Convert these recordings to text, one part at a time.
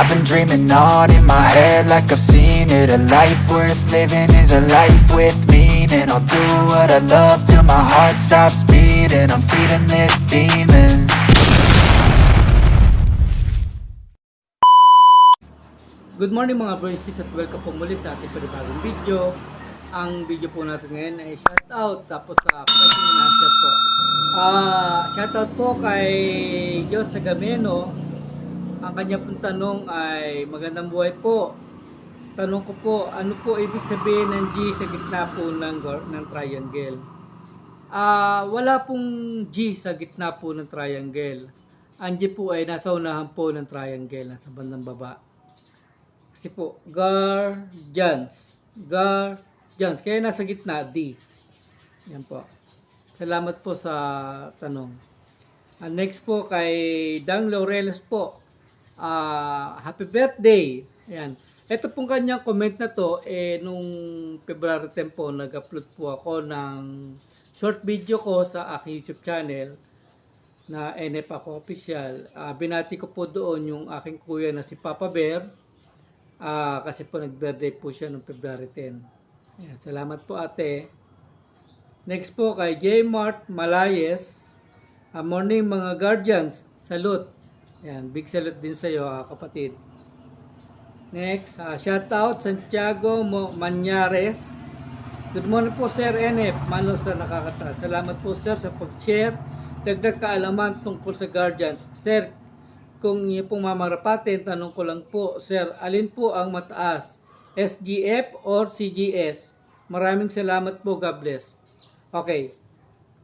I've been dreaming on in my head like I've seen it. A life worth living is a life with meaning. I'll do what I love till my heart stops beating. I'm feeding this demon. Good morning mga Branches at welcome po muli sa ating panibagong video. Ang video po natin ngayon ay shoutout tapos sa question and answer po. Shoutout po kay Diyos Sagameno. Ang kanya pong tanong ay magandang buhay po. Tanong ko po, ano po ibig sabihin ng G sa gitna po ng triangle? Wala pong G sa gitna po ng triangle. Ang G po ay nasa unahan po ng triangle, nasa bandang baba. Kasi po, guardians. Kaya nasa gitna, D. Yan po. Salamat po sa tanong. Next po kay Dang Laureles po. Happy birthday. Ayan. Ito pong kanyang comment na to, nung February 10 po, nag-upload po ako ng short video ko sa aking YouTube channel na NF ako official. Binati ko po doon yung aking kuya na si Papa Bear. Kasi po nag-birthday po siya noong February 10. Ayan, salamat po ate. Next po kay J. Mart Malayes. Morning mga guardians. Salute. Ayan, big salute din sa iyo kapatid. Next, shout out Santiago Manyares. Good morning po Sir NF. Mano sa nakakata. Salamat po sir sa pag-share. Dagdag kaalaman tungkol sa guardians. Sir, kung niyo pong mamarapatin, tanong ko lang po, Sir, alin po ang mataas? SGF or CGS? Maraming salamat po, God bless. Okay.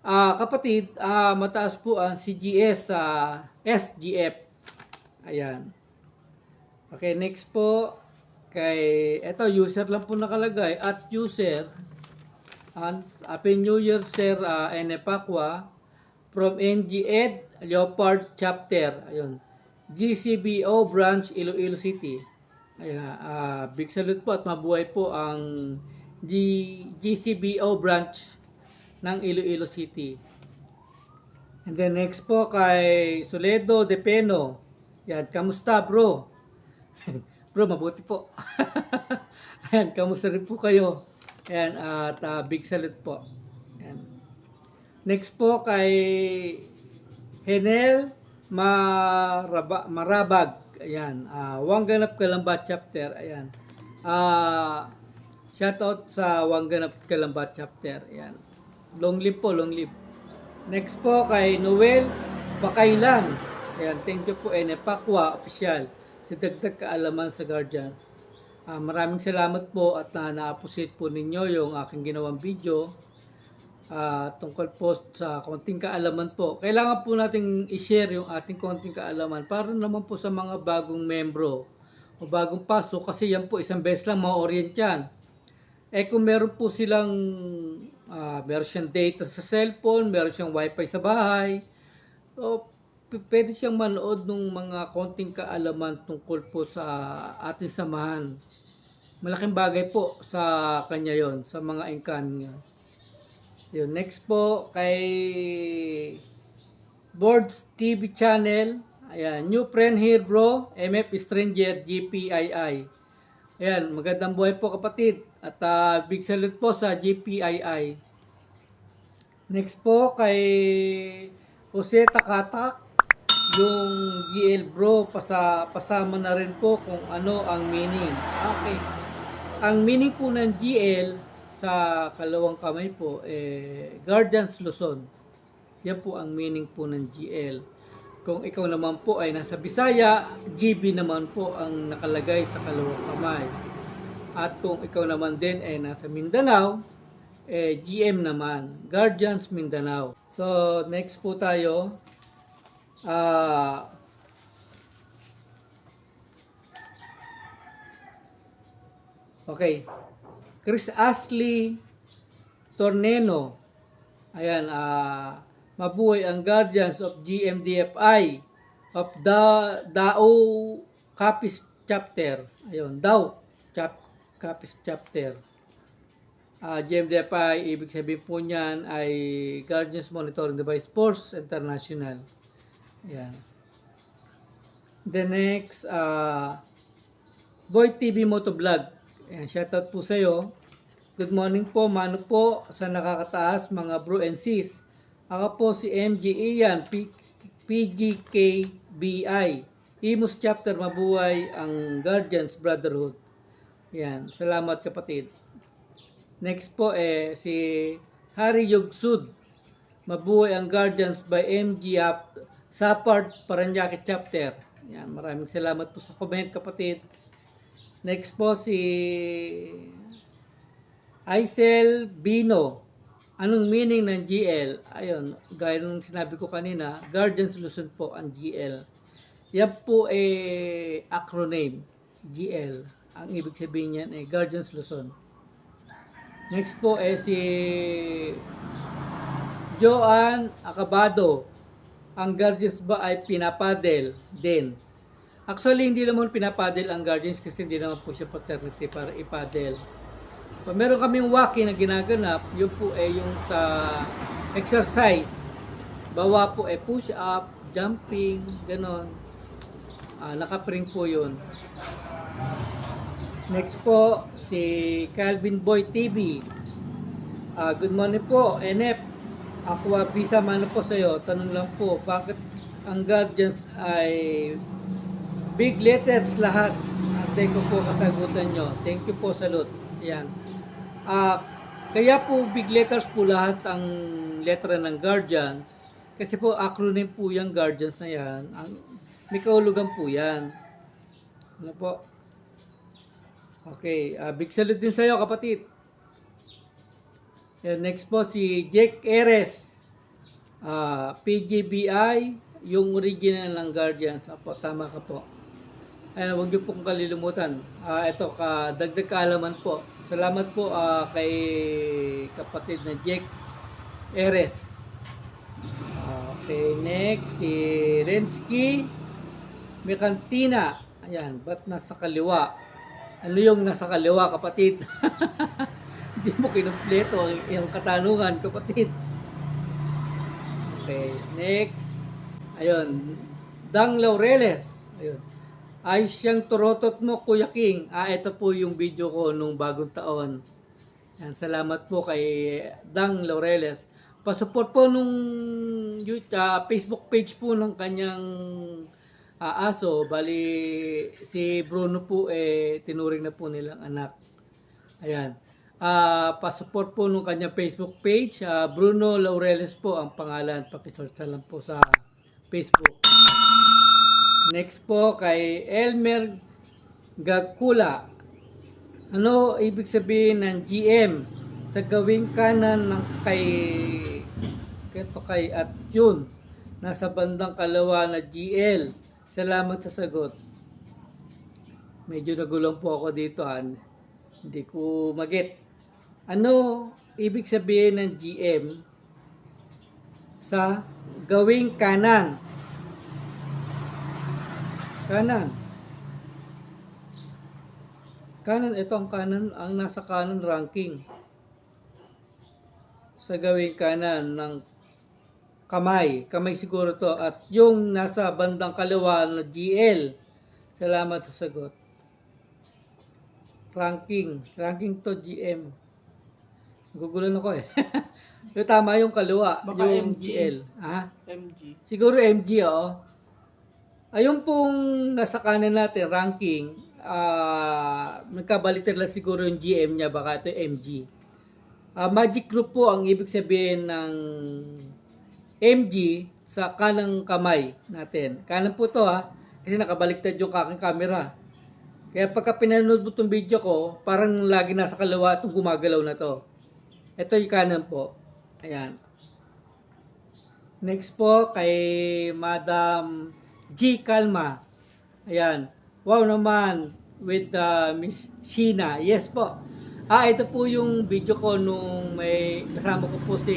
Kapatid, mataas po ang CGS sa SGF. Ayan. Okay, next po. Ito, user lang po nakalagay. At user. Happy New Year, Sir Enepakwa. From NG Ed, Leopard Chapter. Ayun. GCBO Branch, Iloilo City. Ayan, big salute po at mabuhay po ang GCBO Branch ng Iloilo City. And then next po kay Soledo Depeno. Yan, kamusta bro? Bro, mabuti po. Ayan, kamusta rin po kayo? Ayan, at big salute po. Ayan. Next po kay Henel Marabag. Ayan. Wangganap Kalamba Chapter. Ayan. Shoutout sa Wangganap Kalamba Chapter. Ayan. Long live po, long live. Next po kay Noel Bakailan. Ayan. Thank you po Enepakwa Official sa dagdag kaalaman sa Guardians. Maraming salamat po at na-appreciate po ninyo yung aking ginawang video. Tungkol po sa konting kaalaman po. Kailangan po nating i-share yung ating konting kaalaman para naman po sa mga bagong membro o bagong pasok kasi yan po isang beses lang ma-orient yan. Kung meron po silang meron siyang data sa cellphone, meron siyang wifi sa bahay, o pwede siyang manood ng mga konting kaalaman tungkol po sa ating samahan. Malaking bagay po sa kanya yon, sa mga engkan niya. Yun, next po kay Boards TV channel. Ayan, new friend here bro, MF Stranger GPII. Ayan, magandang buhay po kapatid. At big salute po sa GPII. Next po kay Jose Takatak. Yung GL bro, pasama na rin po kung ano ang meaning. Okay. Ang meaning po ng GL sa kalawang kamay po, Guardians Luzon. Yan po ang meaning po ng GL. Kung ikaw naman po ay nasa Bisaya, GB naman po ang nakalagay sa kalawang kamay. At kung ikaw naman din ay nasa Mindanao, GM naman, Guardians Mindanao. So, next po tayo. Okay. Chris Ashley Torneno. Ayan, mabuhay ang Guardians of GMDFI of Dao Capiz Chapter. Ayun, Dao Capiz Chapter. GMDFI, ibig sabihin po niyan ay Guardians Monitoring Device Force International. Ayan. The next, Boy TV Motovlog. Ayan, shoutout po sa iyo. Good morning po, mano po sa nakakataas mga bro and sis. Ako po si MG Ian, PGKBI. Imus chapter, mabuhay ang Guardians Brotherhood. Yan, salamat kapatid. Next po si Hari Yugsud. Mabuhay ang Guardians by MG Sapard Paranaque chapter. Yan, maraming salamat po sa comment kapatid. Next po si Aisel Bino. Anong meaning ng GL? Ayun, gaya ng sinabi ko kanina, Guardian Solution po ang GL. Yan po acronym, GL. Ang ibig sabihin niyan ay Guardian Solution. Next po si Joan Acabado. Ang Guardians ba ay pinapadel din? Actually, hindi naman pinapadel ang Guardians kasi hindi naman po siya paternity para ipadel. Meron kaming walking na ginaganap, yun po yung sa exercise. Bawa po push up, jumping, ganon. Nakapring po yun. Next po, si Calvin Boy TV. Good morning po, NF. Aqua Visa mano po sa iyo. Tanong lang po, bakit ang Guardians ay big letters lahat? Thank you po kasagutan nyo. Thank you po, salute. Yan. Kaya po big letters po lahat ang letra ng Guardians. Kasi po acronym po yung Guardians na yan. May kahulugan po yan. Ano po? Okay, big salute din sa iyo kapatid. Yan, next po si Jake Eres. PGBI, yung original ng Guardians. Apo, tama ka po. Ayan, huwag niyo pong kalilimutan. Ito, dagdag kaalaman po. Salamat po kay kapatid na Jake Eres. Okay, next si Rensky Mekantina. Ayan, ba't nasa kaliwa? Ano yung nasa kaliwa, kapatid? Hindi mo kinumpleto yung katanungan, kapatid. Okay, next. Ayun, Dang Laureles. Ayun. Ayos siyang turotot mo, Kuya King. Ito po yung video ko nung bagong taon. Yan, salamat po kay Dang Laureles. Pasupport po nung Facebook page po ng kanyang aso. Bali, si Bruno po tinuring na po nilang anak. Ayan. Pasupport po nung kanyang Facebook page. Bruno Laureles po ang pangalan. Pakisearch lang po sa Facebook. Next po kay Elmer Gagkula. Ano ibig sabihin ng GM sa gawing kanan ng kay at yun nasa bandang kalawa na GL? Salamat sa sagot. Medyo nagulang po ako dito. Hindi ko maget. Ano ibig sabihin ng GM sa gawing kanan? Kanan. Kanan, ito ang kanan, ang nasa kanan ranking. Sa gawing kanan ng kamay. Kamay siguro to. At yung nasa bandang kaliwa na GL. Salamat sa sagot. Ranking. Ranking to GM. Gugulan ako Pero tama yung kaliwa. Baka yung MG. GL. MG. Siguro MG, Ayun pong nasa kanan natin, ranking, nagkabaliktad lang siguro yung GM niya, baka ito MG. Magic group po ang ibig sabihin ng MG sa kanang kamay natin. Kanan po to kasi nakabaliktad yung aking camera. Kaya pagka pinanood mo itong video ko, parang lagi nasa kaliwa itong gumagalaw na to. Ito yung kanan po. Ayan. Next po kay Madam G. Calma. Ayan. Wow naman with Miss Sheena. Yes po. Ito po yung video ko nung may kasama ko po si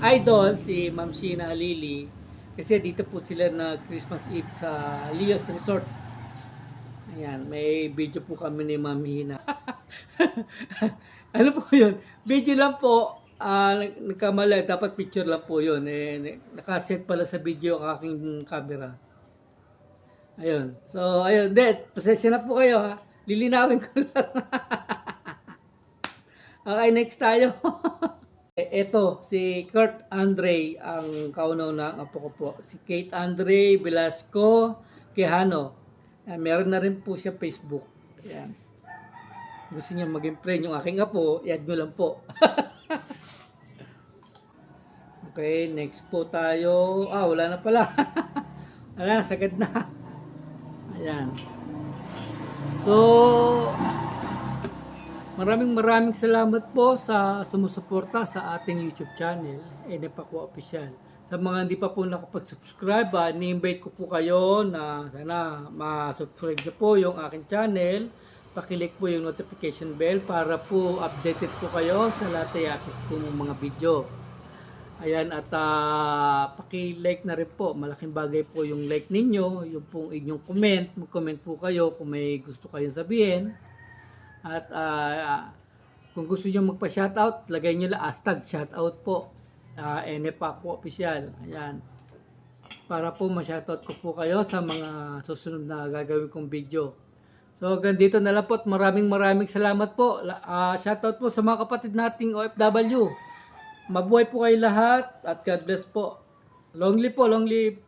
Idol, si Ma'am Sheena Lily. Kasi dito po sila na Christmas Eve sa Leo's Resort. Ayan. May video po kami ni Ma'am Hina. Ano po yun? Video lang po. Nagkamali, dapat picture lang po yun. Nakaset pala sa video ang aking camera. Ayun. So, ayun. Pasensya na po kayo ha. Lilinawin ko lang. Okay, next tayo. Ito, si Kurt Andre, ang kaunaw ng apo ko po. Si Kate Andre Velasco Quijano. Meron na rin po siya Facebook. Ayan. Gusto niya maging friend yung aking apo, i-add nyo lang po. Okay, next po tayo. Wala na pala. Wala, sagad na. Ayan. So, maraming salamat po sa sumusuporta sa ating YouTube channel, NFAQ Official. Sa mga hindi pa po nakapag-subscribe, ni-invite ko po kayo na sana ma-subscribe niyo po yung aking channel. Pakilick po yung notification bell para po updated po kayo sa lahat ay ating po mga video. Ayan, at paki-like na rin po. Malaking bagay po yung like ninyo, yung pong inyong comment. Mag-comment po kayo kung may gusto kayong sabihin. At kung gusto nyo magpa-shoutout, lagay nyo lang #shoutout po. NFAQ Official. Ayan. Para po ma-shoutout ko po kayo sa mga susunod na gagawin kong video. So, ganito na lang po at maraming salamat po. Shoutout po sa mga kapatid nating OFW. Mabuhay po kayo lahat at God bless po. Long live po, long live.